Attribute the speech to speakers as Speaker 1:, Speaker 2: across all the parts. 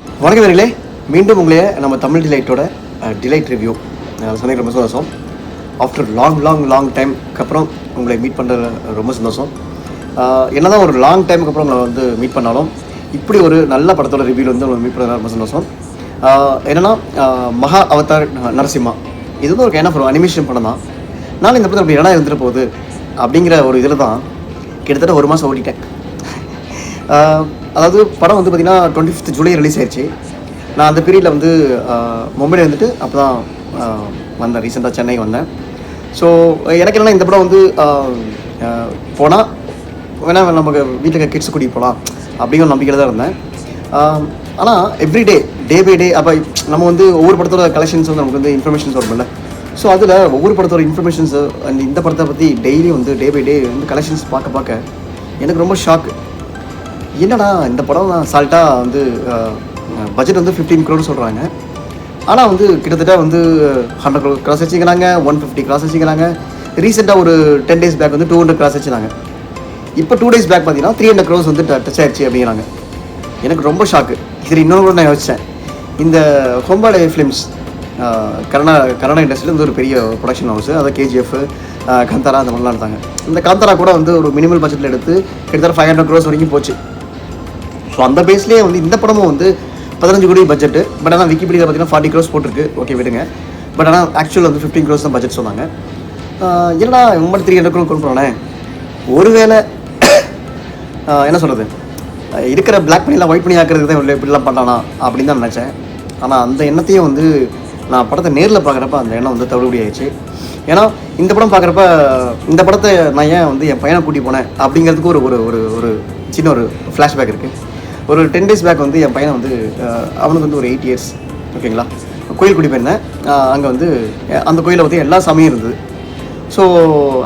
Speaker 1: வணக்கம் நேயர்களே, மீண்டும் உங்களே நம்ம தமிழ் டிலைட்டோட டிலைட் ரிவ்யூ சொன்னீங்க. ரொம்ப சந்தோஷம். ஆஃப்டர் லாங் டைம்க்கு அப்புறம் உங்களை மீட் பண்ணுறது ரொம்ப சந்தோஷம். என்னதான் ஒரு லாங் டைமுக்கு அப்புறம் உங்களை வந்து மீட் பண்ணாலும் இப்படி ஒரு நல்ல படத்தோட ரிவ்யூவில் வந்து உங்களை மீட் பண்ணுறது ரொம்ப சந்தோஷம். என்னென்னா மகா அவதார் நரசிம்மா, இது வந்து ஒரு கைண்ட் ஆஃப் ஒரு அனிமேஷன் படம் தான். நான் இந்த படத்தில் அப்படி இடம் இருந்துட்டு போகுது அப்படிங்கிற ஒரு இதில் தான் கிட்டத்தட்ட ஒரு மாதம் ஓடிட்டேன். அதாவது படம் வந்து பார்த்திங்கன்னா 25 ஜூலை ரிலீஸ் ஆயிடுச்சு. நான் அந்த பீரியடில் வந்து மும்பையில் வந்துட்டு அப்போ தான் வந்தேன். ரீசெண்டாக சென்னை வந்தேன். ஸோ எனக்கு என்னென்னா இந்த படம் வந்து போனால் வேணால் நமக்கு வீட்டுக்கு கிட்ஸ் கூட்டிகிட்டு போகலாம் அப்படிங்கிற நம்பிக்கையில் தான் இருந்தேன். ஆனால் எவ்ரிடே டே பை டே அப்போ நம்ம வந்து ஒவ்வொரு படத்தோட கலெக்ஷன்ஸ் வந்து நமக்கு வந்து இன்ஃபர்மேஷன்ஸ் வரும்ல. ஸோ அதில் ஒவ்வொரு படத்தோட இன்ஃபர்மேஷன்ஸு அண்ட் இந்த படத்தை பற்றி டெய்லி வந்து டே பை டே வந்து கலெக்ஷன்ஸ் பார்க்க எனக்கு ரொம்ப ஷாக்கு. என்னடா இந்த படம் சால்ட்டாக வந்து பட்ஜெட் வந்து 15 crore சொல்கிறாங்க. ஆனால் வந்து கிட்டத்தட்ட வந்து 100 crore கிராஸ் வச்சுக்கிறாங்க, 150 கிராஸ் வச்சுக்கிறாங்க. ரீசெண்டாக ஒரு 10 days பேக் வந்து 200 கிராஸ் வச்சுனாங்க. இப்போ 2 days பேக் பார்த்தீங்கன்னா 300 crores வந்து டச் ஆயிடுச்சு அப்படிங்கிறாங்க. எனக்கு ரொம்ப ஷாக்கு. இதில் இன்னொரு கூட நான் யோசித்தேன், இந்த ஹொம்பாலே ஃபிலிம்ஸ் கன்னடா இண்டஸ்ட்ரியில் வந்து ஒரு பெரிய ப்ரொடக்ஷன் ஹவுஸ், அதாவது KGF, காந்தாரா அந்த மாதிரிலாம் எடுத்தாங்க. இந்த காந்தாரா கூட வந்து ஒரு மினிமல் பட்ஜெட்டில் எடுத்து கிட்டத்தட்ட 500 crores வரைக்கும் போச்சு. ஸோ அந்த பேஸ்லேயே வந்து இந்த படமும் வந்து 15 கோடி பட்ஜெட்டு. பட் ஆனால் விக்கிபீடியா பார்த்தீங்கன்னா 40 crores போட்டிருக்கு. ஓகே விடுங்க. பட் ஆனால் ஆக்சுவல் வந்து 15 crores தான் பட்ஜெட் சொன்னாங்க. என்னடா இவங்க மட்டும் 300 crore கொண்டு போனேன். ஒருவேளை என்ன சொல்கிறது, இருக்கிற பிளாக் பண்ணிலாம் ஒயிட் பண்ணி ஆக்கிறதுக்கு தான் இப்படிலாம் பண்ணானா அப்படின்னு தான் நினச்சேன். ஆனால் அந்த எண்ணத்தையும் வந்து நான் படத்தை நேரில் பார்க்குறப்ப அந்த எண்ணம் வந்து தவிடுபடி ஆயிடுச்சு. ஏன்னா இந்த படம் பார்க்குறப்ப இந்த படத்தை நான் ஏன் வந்து என் பையனை கூட்டி போனேன் அப்படிங்கிறதுக்கு ஒரு ஒரு ஒரு சின்ன ஒரு ஃப்ளாஷ்பேக் இருக்குது. ஒரு 10 days பேக் வந்து என் பையனை வந்து அவனுக்கு வந்து ஒரு 8 years, ஓகேங்களா, கோயில் கூட்டி போயிருந்தேன். அங்கே வந்து அந்த கோயிலில் வந்து எல்லா சாமியும் இருந்தது. ஸோ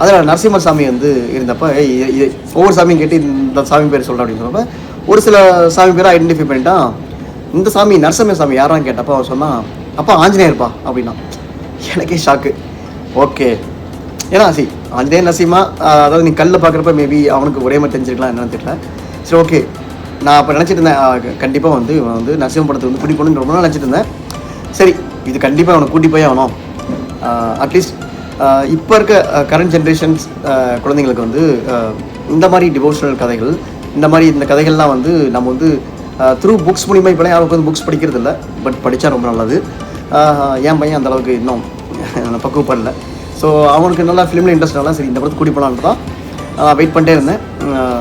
Speaker 1: அதில் நரசிம்மர் சாமி வந்து இருந்தப்போ இது ஒவ்வொரு சாமியும் கேட்டு இந்த சாமி பேர் சொல்கிறேன் அப்படின்னு சொன்னப்போ ஒரு சில சாமி பேரை ஐடென்டிஃபை பண்ணிட்டான். இந்த சாமி நரசிம்மர் சாமி யாரான்னு கேட்டப்போ அவன் சொன்னான், அப்பா ஆஞ்சநேயர்ப்பா அப்படின்னா. எனக்கே ஷாக்கு. ஓகே, ஏன்னா ஆஞ்சநேயர் நரசிம்மா, அதாவது நீ கல்லில் பார்க்குறப்ப மேபி அவனுக்கு ஒரே மாதிரி தெரிஞ்சிருக்கலாம் என்னன்னு தெரியல. சரி, ஓகே. நான் அப்போ நினச்சிட்டு இருந்தேன் கண்டிப்பாக வந்து இவன் வந்து நரசிம்ம படத்தை வந்து கூட்டி போகணுன்னு ரொம்ப நாள் நினச்சிட்டு இருந்தேன். சரி, இது கண்டிப்பாக அவனை கூட்டி போய் ஆகணும். அட்லீஸ்ட் இப்போ இருக்க கரண்ட் ஜென்ரேஷன்ஸ் குழந்தைங்களுக்கு வந்து இந்த மாதிரி டிவோஷனல் கதைகள், இந்த கதைகள்லாம் வந்து நம்ம வந்து த்ரூ புக்ஸ் மூலிமா இப்போ யாரும் வந்து புக்ஸ் படிக்கிறது இல்லை. பட் படித்தா ரொம்ப நல்லது. என் பையன் அந்தளவுக்கு இன்னும் பக்குவப்படல. ஸோ அவனுக்கு நல்லா ஃபிலிமில் இன்ட்ரெஸ்ட்னால சரி இந்த படத்தை கூட்டி போகலான்னு தான் வெயிட் பண்ணிட்டே இருந்தேன்.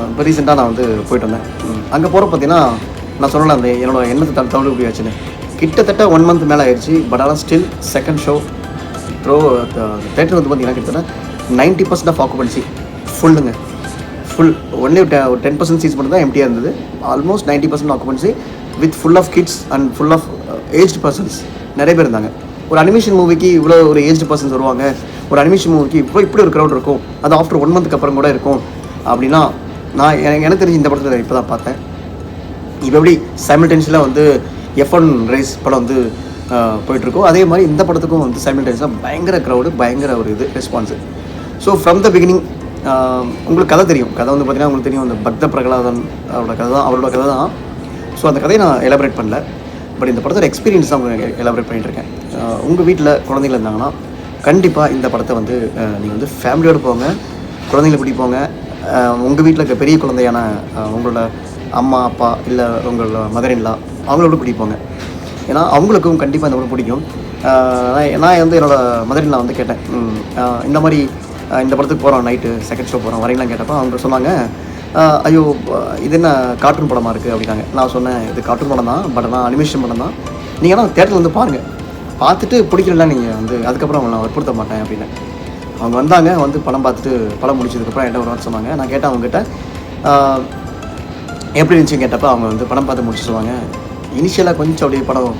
Speaker 1: இப்போ ரீசெண்டாக நான் வந்து போயிட்டு வந்தேன். அங்கே போகிற பார்த்தீங்கன்னா நான் சொன்னேன் அந்த என்னோடய எண்ணத்தை தவிடு ஆச்சுன்னு. கிட்டத்தட்ட 1 month மேலே ஆயிடுச்சு. பட் ஆனால் ஸ்டில் செகண்ட் ஷோ தேட்டர் வந்து பார்த்தீங்கன்னா கிட்டத்தட்ட 90% ஆஃப் ஆக்குபென்சி ஃபுல்லுங்க. ஃபுல் ஒன்லி 10% சீட்ஸ் மட்டும் தான் எம்டியாக இருந்தது. Almost 90% occupancy with full of kids and full of aged persons. நிறைய பேர் இருந்தாங்க. ஒரு அனிமேஷன் மூவிக்கு இவ்வளோ ஒரு ஏஜ்டு பர்சன்ஸ் வருவாங்க, ஒரு அனிமேஷன் மூவிக்கு இப்படி ஒரு க்ரௌட் இருக்கும், அது ஆஃப்டர் 1 month அப்புறம் கூட இருக்கும் அப்படின்னா நான் எனக்கு தெரிஞ்சு இந்த படத்தை இப்போ தான் பார்த்தேன். இப்போ எப்படி சைமல்டேனியஸில் வந்து F1 ரேஸ் படம் வந்து போயிட்டுருக்கோம், அதே மாதிரி இந்த படத்துக்கும் வந்து சைமல்டேனியஸாக பயங்கர க்ரௌடு, பயங்கர ஒரு இது response. So from the beginning உங்களுக்கு கதை தெரியும். கதை வந்து பார்த்திங்கன்னா உங்களுக்கு தெரியும், அந்த பக்த பிரகலாதன் அவரோட கதை தான். ஸோ அந்த கதையை நான் எலாபரேட் பண்ணல. பட் இந்த படத்தோட எக்ஸ்பீரியன்ஸ் தான் உங்களுக்கு எலாபரேட் பண்ணிகிட்ருக்கேன். உங்கள் வீட்டில் குழந்தைகள் இருந்தாங்கன்னா கண்டிப்பாக இந்த படத்தை வந்து நீங்கள் வந்து ஃபேமிலியோடு போங்க, குழந்தைங்களை கூட்டிகிட்டு போங்க. உங்கள் வீட்டில் இருக்க பெரிய குழந்தையான உங்களோட அம்மா அப்பா இல்லை உங்களோட மதர்-இன்-லா அவங்களோட கூட்டிகிட்டு போங்க. ஏன்னா அவங்களுக்கும் கண்டிப்பாக இந்த படம் பிடிக்கும். நான் வந்து என்னோடய மதர்-இன்-லா வந்து கேட்டேன், இந்த மாதிரி இந்த படத்துக்கு போகிறோம், நைட்டு செகண்ட் ஷோ போகிறோம் வரீங்களாம் கேட்டப்போ அவங்க சொன்னாங்க, ஐயோ இது என்ன கார்ட்டூன் படமாக இருக்குது அப்படின்னாங்க. நான் சொன்னேன், இது கார்ட்டூன் படம் தான், பட் ஆனால் அனிமேஷன் படம் தான். நீங்கள் ஆனால் தேட்டரில் வந்து பாருங்கள், பார்த்துட்டு பிடிக்கலன்னா நீங்கள் வந்து அதுக்கப்புறம் அவங்களை நான் வற்புறுத்த மாட்டேன் அப்படின்னு. அவங்க வந்தாங்க, வந்து படம் பார்த்துட்டு படம் முடிச்சதுக்கப்புறம் என்கிட்ட ஒரு வார்த்தை சொன்னாங்க. நான் கேட்டேன் அவங்ககிட்ட எப்படி இருந்துச்சுன்னு கேட்டப்போ அவங்க வந்து படம் பார்த்து முடிச்சு சொல்லுவாங்க, இனிஷியலாக கொஞ்சம் அப்படியே படம்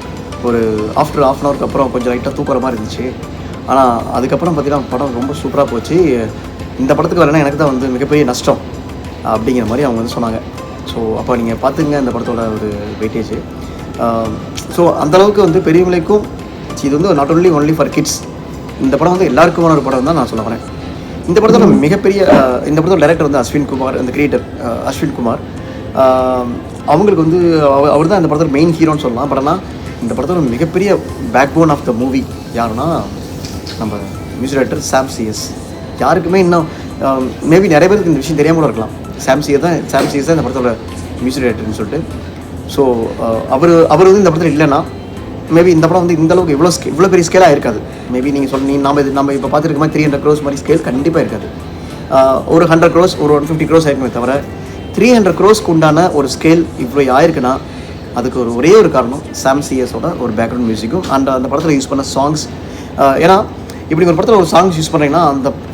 Speaker 1: ஒரு ஆஃப்டர் 1/2 hour அப்புறம் கொஞ்சம் லைட்டாக தூக்குற மாதிரி இருந்துச்சு. ஆனால் அதுக்கப்புறம் பார்த்தீங்கன்னா படம் ரொம்ப சூப்பராக போச்சு. இந்த படத்துக்கு வரலைன்னா எனக்கு தான் வந்து மிகப்பெரிய நஷ்டம் அப்படிங்கிற மாதிரி அவங்க வந்து சொன்னாங்க. ஸோ அப்போ நீங்கள் பார்த்துங்க இந்த படத்தோட ஒரு வெயிட்டேஜ். ஸோ அந்தளவுக்கு வந்து பெரியவங்களுக்கும் இது வந்து நாட் ஒன்லி ஃபார் கிட்ஸ். இந்த படம் வந்து எல்லாருக்குமான ஒரு படம் தான் நான் சொல்ல வரேன். இந்த படத்தோட மிகப்பெரிய இந்த படத்தோட டைரக்டர் வந்து அஸ்வின் குமார், இந்த கிரியேட்டர் அஸ்வின் குமார். அவங்களுக்கு வந்து அவர் தான் இந்த படத்தில் மெயின் ஹீரோன்னு சொல்லலாம். பட் ஆனால் இந்த படத்தோட மிகப்பெரிய backbone of the movie யாருன்னா நம்ம மியூசிக் டைரக்டர் சாம் சிஎஸ். யாருக்குமே இன்னும் மேபி நிறைய பேருக்கு இந்த விஷயம் தெரியாமல் இருக்கலாம். சாம் சிஎஸ் தான் இந்த படத்தோட மியூசிக் டைரக்டர்னு சொல்லிட்டு. ஸோ அவர் வந்து இந்த படத்தில் இல்லைன்னா மேபி இந்த படம் வந்து இந்த அளவுக்கு இவ்வளோ பெரிய ஸ்கேலாக இருக்காது. மேபி நீங்கள் நம்ம இப்போ பார்த்துருக்க மாதிரி 300 crores மாதிரி ஸ்கேல் கண்டிப்பாக இருக்காது. ஒரு 100 crores ஒரு 150 crores ஆயிருக்குமே தவிர 300 crores உண்டான ஒரு ஸ்கேல் இவ்வளோ ஆயிருக்குன்னா அதுக்கு ஒரே ஒரு காரணம் சாம் சிஎஸோட ஒரு பேக்ரவுண்ட் மியூசிக்கும் அண்ட் அந்த படத்தில் யூஸ் பண்ண சாங்ஸ். ஏன்னா இப்படி ஒரு படத்தில் ஒரு சாங்ஸ் யூஸ் பண்ணுறீங்கன்னா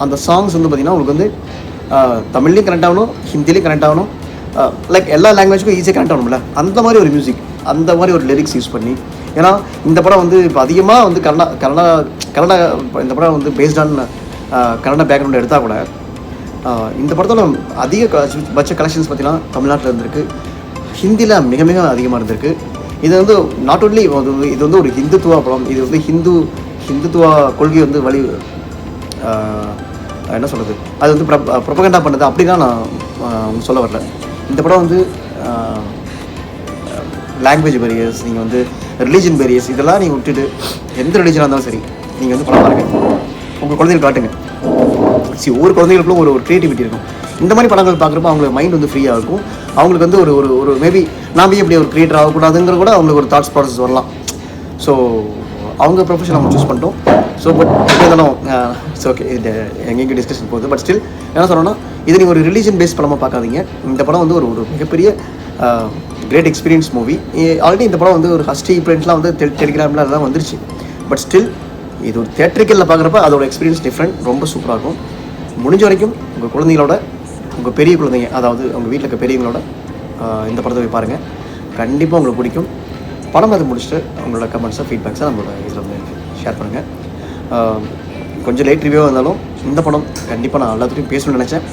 Speaker 1: அந்த சாங்ஸ் வந்து பார்த்திங்கன்னா உங்களுக்கு வந்து தமிழ்லையும் கனெக்ட் ஆகணும், ஹிந்திலையும் கனெக்ட் ஆகணும், லைக் எல்லா லாங்குவேஜுக்கும் ஈஸியாக கனெக்ட் ஆகணும்ல. அந்த மாதிரி ஒரு மியூசிக், அந்த மாதிரி ஒரு லிரிக்ஸ் யூஸ் பண்ணி. ஏன்னா இந்த படம் வந்து இப்போ அதிகமாக வந்து கன்னடா இந்த படம் வந்து பேஸ்ட் ஆன் கன்னடா பேக்ரவுண்ட் எடுத்தால் கூட இந்த படத்தோட பட்ச கலெக்ஷன்ஸ் பார்த்தீங்கன்னா தமிழ்நாட்டில் இருந்திருக்கு, ஹிந்தியில் மிக மிக அதிகமாக இருந்திருக்கு. இது வந்து நாட் ஓன்லி இது வந்து ஒரு ஹிந்துத்துவா படம். இது வந்து ஹிந்துத்துவா கொள்கை வந்து என்ன சொல்கிறது, அது வந்து ப்ரொபகண்டா பண்ணுது அப்படிலாம் நான் சொல்ல வரல. இந்த படம் வந்து லாங்குவேஜ் பேரியர்ஸ், நீங்கள் வந்து ரிலீஜன் பேரியர்ஸ் இதெல்லாம் நீங்கள் விட்டுட்டு எந்த ரிலீஜனாக இருந்தாலும் சரி நீங்கள் வந்து படம் பாருங்க, உங்கள் குழந்தைகள் காட்டுங்க. ஒவ்வொரு குழந்தைகளுக்கும் ஒரு க்ரியேட்டிவிட்டி இருக்கும். இந்த மாதிரி படங்கள் பார்க்குறப்ப அவங்களுக்கு மைண்ட் வந்து ஃப்ரீயாக இருக்கும். அவங்களுக்கு வந்து ஒரு மேபி நாம் எப்படி ஒரு க்ரியேட்டர் ஆகக்கூடாதுங்கிற கூட அவங்களுக்கு ஒரு தாட்ஸ் ப்ராசஸ் வரலாம். ஸோ அவங்க ப்ரொஃபஷன் அவங்க சூஸ் பண்ணிட்டோம். ஸோ பட் இருந்தாலும் ஓகே, இது எங்கெங்கே டிஸ்கஷன் போகுது. பட் ஸ்டில் என்ன சொல்லணும்னா இது நீங்கள் ஒரு ரிலீஜன் பேஸ்ட் படமாக பார்க்காதீங்க. இந்த படம் வந்து ஒரு மிகப்பெரிய கிரேட் எக்ஸ்பீரியன்ஸ் மூவி. ஆல்ரெடி இந்த படம் வந்து ஒரு ஹஸ்டி ப்ரிண்ட்லாம் வந்து டெலிகிராமில் அதெல்லாம் வந்துருச்சு. பட் ஸ்டில் இது ஒரு தியேட்ரிக்கலில் பார்க்குறப்ப அதோட எக்ஸ்பீரியன்ஸ் டிஃப்ரெண்ட், ரொம்ப சூப்பராக இருக்கும். முடிஞ்ச வரைக்கும் உங்கள் குழந்தைங்களோட, உங்கள் பெரிய குழந்தைங்க, அதாவது உங்கள் வீட்டில் இருக்க பெரியவங்களோட இந்த படத்தை போய் பாருங்கள். கண்டிப்பாக உங்களுக்கு பிடிக்கும். படம் அது முடிச்சுட்டு உங்களோட கமெண்ட்ஸை ஃபீட்பேக்ஸை நம்மளோட இதில் வந்து ஷேர் பண்ணுங்கள். கொஞ்சம் லேட் ரிவ்யூவாக இருந்தாலும் இந்த படம் கண்டிப்பாக நான் எல்லாத்துலையும் பேசணும்னு நினச்சேன்,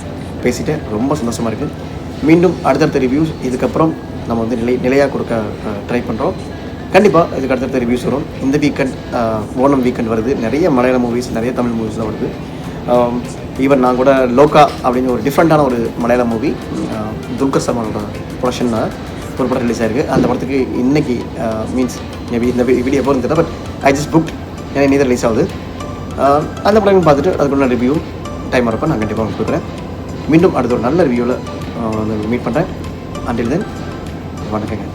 Speaker 1: பேசிவிட்டு ரொம்ப சந்தோஷமாக இருக்குது. மீண்டும் அடுத்தடுத்த ரிவ்யூஸ் இதுக்கப்புறம் நம்ம வந்து நிலையாக கொடுக்க ட்ரை பண்ணுறோம். கண்டிப்பாக இதுக்கு அடுத்தடுத்த ரிவ்யூஸ் வரும். இந்த வீக்கெண்ட் ஓணம் வீக்கெண்ட் வருது, நிறைய மலையாள மூவிஸ், நிறைய தமிழ் மூவிஸ்லாம் வருது. ஈவன் நான் கூட லோகா அப்படின்னு ஒரு டிஃப்ரெண்ட்டான ஒரு மலையாள மூவி துல்கர் சல்மானோட ப்ரொடக்ஷனில் ஒரு படம் ரிலீஸ் ஆயிருக்கு. அந்த படத்துக்கு இன்றைக்கி மீன்ஸ் மேபி இந்த வீடியோ எப்போ இருந்தது, பட் ஐ ஜஸ்ட் புக்ட், ஏன்னா இன்னும் ரிலீஸ் ஆகுது. அந்த படம் பார்த்துட்டு அதுக்குள்ள ரிவ்யூ டைம் வரப்போ நான் கண்டிப்பாக உங்களுக்கு கொடுக்குறேன். மீண்டும் அடுத்த ஒரு நல்ல ரிவ்யூவில் மீட் பண்ணுறேன். அண்டில் தென் வணக்கங்க.